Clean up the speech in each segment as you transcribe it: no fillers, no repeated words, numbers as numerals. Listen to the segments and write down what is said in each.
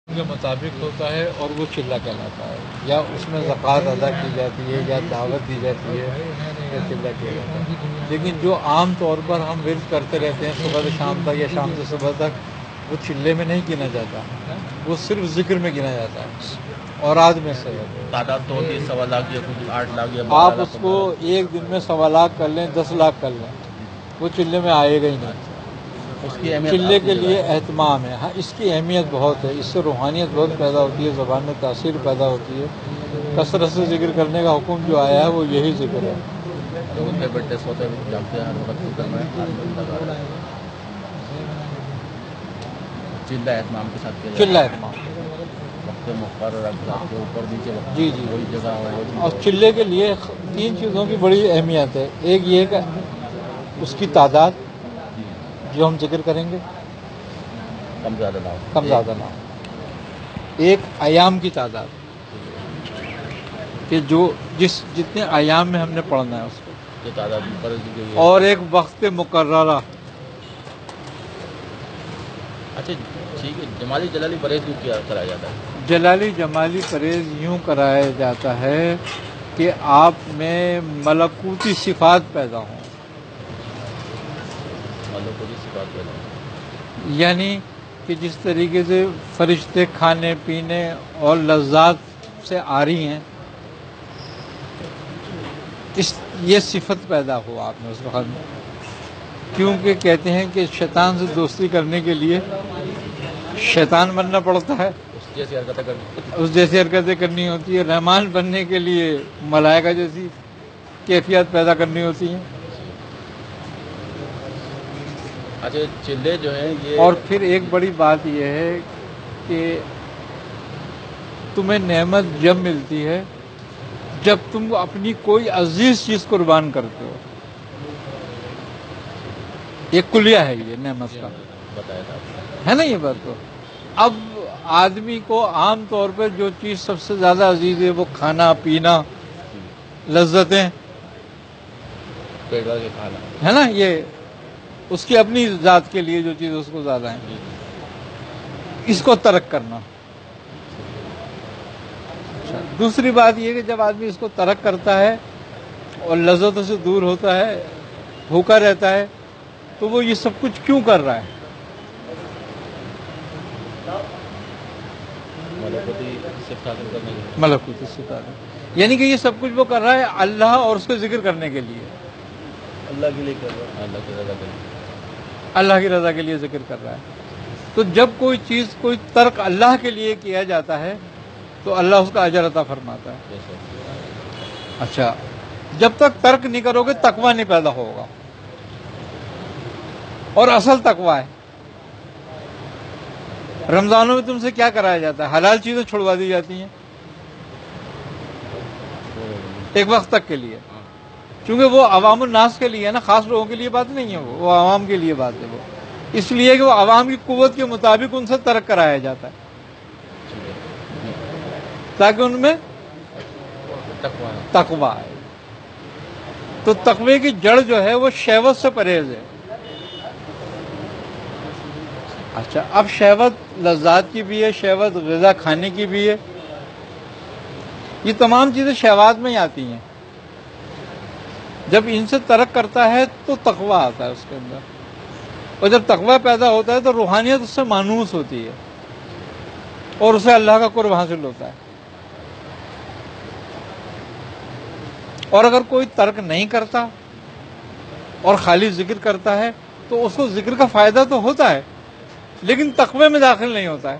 کے مطابق ہوتا ہے اور وہ چلہ کہلاتا ہے، یا اس میں زکوٰۃ ادا کی جاتی ہے یا دعوت دی جاتی ہے یا چلہ کیا جاتا ہے۔ لیکن جو عام طور پر ہم ورد کرتے رہتے ہیں صبح سے شام تک یا شام سے صبح تک، وہ چلے میں نہیں گنا جاتا، وہ صرف ذکر میں گنا جاتا ہے، اوراد میں سے ہے۔ تعداد تو ہوتی ہے 1.25 لاکھ یا کچھ 8 لاکھ یا 12 آپ لاکھ اس کو ایک دن میں 1.25 لاکھ کر لیں، 10 لاکھ کر لیں، وہ چلے میں آئے گا ہی نہیں۔ اس کی اہمیت چلے کے لیے اہتمام ہے، ہاں اس کی اہمیت بہت ہے، اس سے روحانیت بہت پیدا ہوتی ہے، زبان میں تاثیر پیدا ہوتی ہے۔ کثرت سے ذکر کرنے کا حکم جو آیا ہے وہ یہی ذکر ہے۔ اٹھتے بیٹھتے سوتے جاگتے ہر وقت ذکر میں لگا رہا ہے۔ چلہ اہتمام کے ساتھ کیا چلہ اہتمام، وقت مقرر رکھا کے اوپر نیچے جی جی، وہی جگہ ہو۔ اور چلے کے لیے 3 چیزوں کی بڑی اہمیت ہے۔ ایک یہ کہ اس کی تعداد جو ہم ذکر کریں گے کم زیادہ نہ ہو، کم زیادہ نہ ہو، ایک ایام کی تعداد کہ جو جتنے ایام میں ہم نے پڑھنا ہے اس کو، یہ تعداد مقرر کی گئی ہے۔ اور ایک وقت مقررہ۔ اچھا ٹھیک ہے، جمالی جلالی پرہیز کیوں کیا کرایا جاتا ہے؟ جلالی جمالی پرہیز یوں کرایا جاتا ہے کہ آپ میں ملکوتی صفات پیدا ہوں، ملکوتی صفات پیدا ہوں، یعنی کہ جس طریقے سے فرشتے کھانے پینے اور لذات سے آ رہی ہیں، یہ صفت پیدا ہو آپ میں اس وقت میں، کیونکہ کہتے ہیں کہ شیطان سے دوستی کرنے کے لیے شیطان بننا پڑتا ہے، اس جیسی حرکتیں کرنی، اس جیسی حرکتیں کرنی ہوتی ہے، رحمان بننے کے لیے ملائکہ جیسی کیفیت پیدا کرنی ہوتی ہیں۔ اچھا چلے جو ہیں یہ، اور پھر ایک بڑی بات یہ ہے کہ تمہیں نعمت جب ملتی ہے جب تم اپنی کوئی عزیز چیز قربان کرتے ہو، یہ کلیہ ہے یہ نعمت کا، بتایا تھا آپ نے۔ ہے نا یہ بات تو۔ اب آدمی کو عام طور پر جو چیز سب سے زیادہ عزیز ہے وہ کھانا پینا، لذتیں، پیٹ بھر کے کھانا، ہے نا، یہ اس کی اپنی ذات کے لیے جو چیز اس کو زیادہ ہیں، اس کو ترک کرنا۔ دوسری بات یہ کہ جب آدمی اس کو ترک کرتا ہے اور لذتوں سے دور ہوتا ہے، بھوکا رہتا ہے، تو وہ یہ سب کچھ کیوں کر رہا ہے؟ ملکوتی صفت حاصل کرنے کے لیے، ملکوتی صفات، یعنی کہ یہ سب کچھ وہ کر رہا ہے اللہ اور اس کو ذکر کرنے کے لیے، اللہ کے لیے کر رہا ہے، اللہ کی رضا کے لیے، اللہ کی رضا کے لیے ذکر کر رہا ہے۔ تو جب کوئی چیز کوئی ترک اللہ کے لیے کیا جاتا ہے تو اللہ اس کا اجر عطا فرماتا ہے۔ جیسے اچھا، جب تک ترک نہیں کرو گے تقویٰ نہیں پیدا ہوگا، اور اصل تقویٰ ہے۔ رمضانوں میں تم سے کیا کرایا جاتا ہے؟ حلال چیزیں چھڑوا دی جاتی ہیں ایک وقت تک کے لیے، چونکہ وہ عوام الناس کے لیے ہے نا، خاص لوگوں کے لیے بات نہیں ہے، وہ عوام کے لیے بات ہے، وہ اس لیے کہ وہ عوام کی قوت کے مطابق ان سے ترک کرایا جاتا ہے تاکہ ان میں تقویٰ ہے۔ تو تقوی کی جڑ جو ہے وہ شہوت سے پرہیز ہے۔ اچھا، اب شہوت لذات کی بھی ہے، شہوت غذا کھانے کی بھی ہے، یہ تمام چیزیں شہوات میں ہی آتی ہیں۔ جب ان سے ترک کرتا ہے تو تقویٰ آتا ہے اس کے اندر، اور جب تقویٰ پیدا ہوتا ہے تو روحانیت اس سے مانوس ہوتی ہے اور اسے اللہ کا قرب حاصل ہوتا ہے۔ اور اگر کوئی ترک نہیں کرتا اور خالی ذکر کرتا ہے تو اس کو ذکر کا فائدہ تو ہوتا ہے لیکن تقوی میں داخل نہیں ہوتا ہے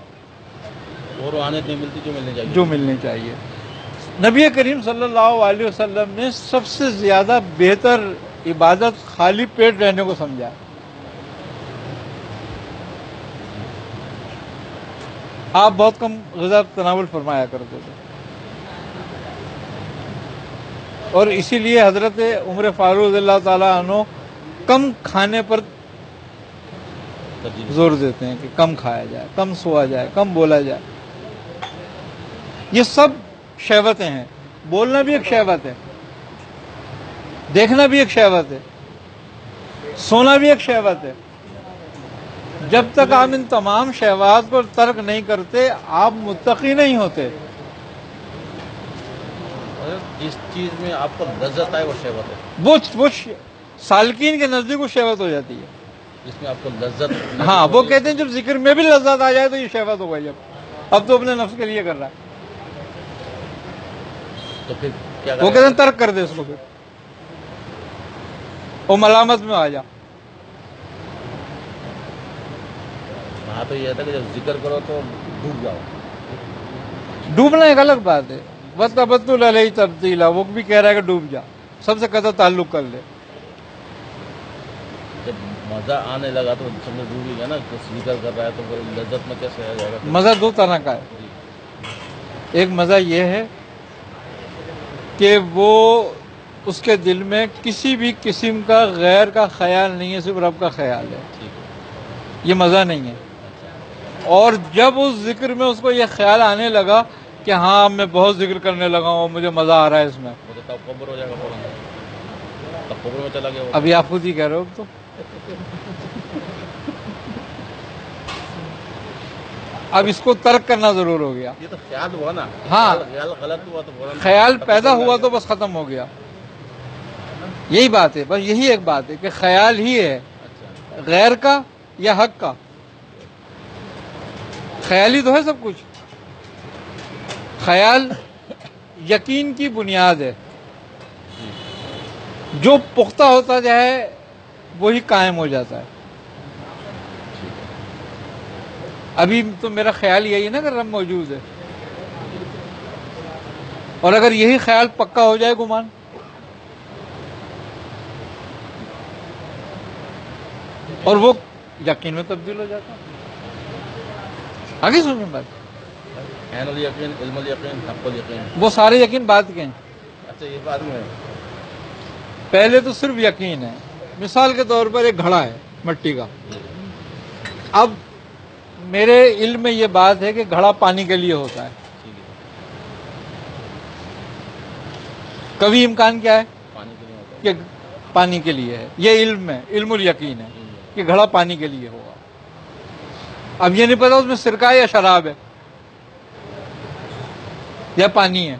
وہ روحانیت نہیں ملتی جو ملنی چاہیے، جو ملنی چاہیے۔ نبی کریم صلی اللہ علیہ وسلم نے سب سے زیادہ بہتر عبادت خالی پیٹ رہنے کو سمجھا۔ آپ بہت کم غذا تناول فرمایا کرتے تھے، اور اسی لیے حضرت عمر فاروق رضی اللہ تعالیٰ عنہ کم کھانے پر زور دیتے ہیں کہ کم کھایا جائے، کم سویا جائے، کم بولا جائے۔ یہ سب شہوتیں ہیں، بولنا بھی ایک شہوت ہے، دیکھنا بھی ایک شہوت ہے، سونا بھی ایک شہوت ہے، جب تک آپ ان تمام شہوات کو ترک نہیں کرتے آپ متقی نہیں ہوتے. جس چیز میں آپ کو لذت آئے وہ شہوت ہے. وہ سالکین کے نزدیک وہ شہوت ہو جاتی ہے. جس میں آپ کو لذت. ہاں وہ کہتے ہیں جب ذکر میں بھی لذت آ جائے تو یہ شہوت ہو گئی. اب تو اپنے نفس کے لیے کر رہا ہے. تو پھر کیا وہ کہتے ہیں ترک کر دے اس کو. پھر وہ ملامت میں آ جا. وہاں تو یہ تھا کہ جب ذکر کرو تو ڈوب جاؤ. ڈوبنا ایک الگ بات ہے. وَتَبَتُّلَ عَلَيْهِ تَبْتِيلًا وہ بھی کہہ رہا ہے کہ ڈوب جا. سب سے قطع تعلق کر لے. جب مزہ آنے لگا تو سمجھ ڈوب ہی گیا نا. ذکر کر رہا ہے تو پھر لذت میں کیسے آ جائے گا. مزہ دو طرح کا ہے. ایک مزہ یہ ہے کہ وہ اس کے دل میں کسی بھی قسم کا غیر کا خیال نہیں ہے, صرف رب کا خیال ہے. یہ مزہ نہیں ہے. اور جب اس ذکر میں اس کو یہ خیال آنے لگا کہ ہاں میں بہت ذکر کرنے لگا ہوں, مجھے مزہ آ رہا ہے اس میں, وہ تو تب قبر ہو جائے گا فوراً. تب قبر میں چلا گیا وہ. ابھی آپ خود ہی کہہ رہے ہو. تو اب اس کو ترک کرنا ضرور ہو گیا. یہ تو خیال ہوا نا. ہاں خیال غلط ہوا تو فوراً. خیال پیدا ہوا تو بس ختم ہو گیا. یہی بات ہے. بس یہی ایک بات ہے کہ خیال ہی ہے غیر کا یا حق کا. خیال ہی تو ہے سب کچھ. خیال یقین کی بنیاد ہے. جو پختہ ہوتا جائے وہی قائم ہو جاتا ہے. ابھی تو میرا خیال یہی ہے نا کہ رب موجود ہے, اور اگر یہی خیال پکا ہو جائے گمان, اور وہ یقین میں تبدیل ہو جاتا. آگے سنیں بات. عین الیقین, علم الیقین, حق الیقین. وہ سارے یقین بات کے ہیں. اچھا یہ بعد میں. پہلے تو صرف یقین ہے. مثال کے طور پر ایک گھڑا ہے مٹی کا. اب میرے علم میں یہ بات ہے کہ گھڑا پانی کے لیے ہوتا ہے. کبھی امکان کیا ہے پانی کے لیے ہوتا ہے. کہ پانی کے لیے ہے. یہ علم ہے, علم الیقین ہے کہ گھڑا پانی کے لیے ہوگا. اب یہ نہیں پتا اس میں سرکہ ہے یا شراب ہے یا پانی ہے.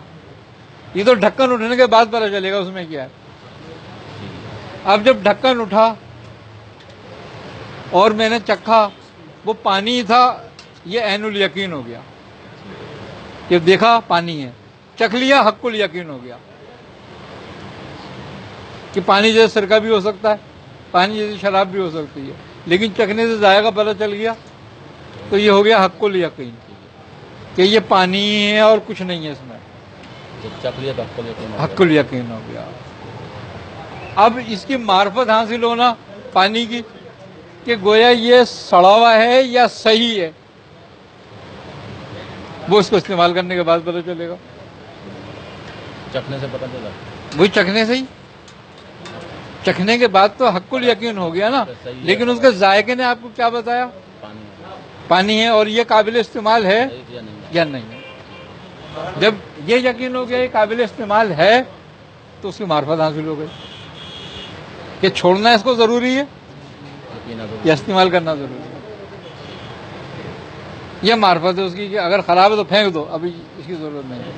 یہ تو ڈھکن اٹھنے کے بعد پتا چلے گا اس میں کیا ہے. اب جب ڈھکن اٹھا اور میں نے چکھا وہ پانی ہی تھا, یہ عین الیقین ہو گیا. یہ دیکھا پانی ہے, چکھ لیا, حق الیقین ہو گیا کہ پانی جیسے سرکہ بھی ہو سکتا ہے, پانی جیسی شراب بھی ہو سکتی ہے, لیکن چکھنے سے ذائقہ پتہ چل گیا تو یہ ہو گیا حق الیقین کہ یہ پانی ہے اور کچھ نہیں ہے اس میں. چکھ لیا تو حق الیقین. حق الیقین ہو گیا. اب اس کی معرفت حاصل ہونا پانی کی کہ گویا یہ سڑا ہوا ہے یا صحیح ہے, وہ اس کو استعمال کرنے کے بعد پتہ چلے گا. چکھنے سے پتہ چلا. وہی چکھنے سے ہی, چکھنے کے بعد تو حق الیقین ہو گیا نا, لیکن اس کے ذائقے نے آپ کو کیا بتایا پانی ہے اور یہ قابل استعمال ہے یا نہیں ہے. جب یہ یقین ہو گیا یہ قابل استعمال ہے تو اس کی معرفت حاصل ہو گئی کہ چھوڑنا اس کو ضروری ہے یا استعمال کرنا ضروری ہے. یہ معرفت ہے اس کی کہ اگر خراب ہے تو پھینک دو, ابھی اس کی ضرورت نہیں ہے.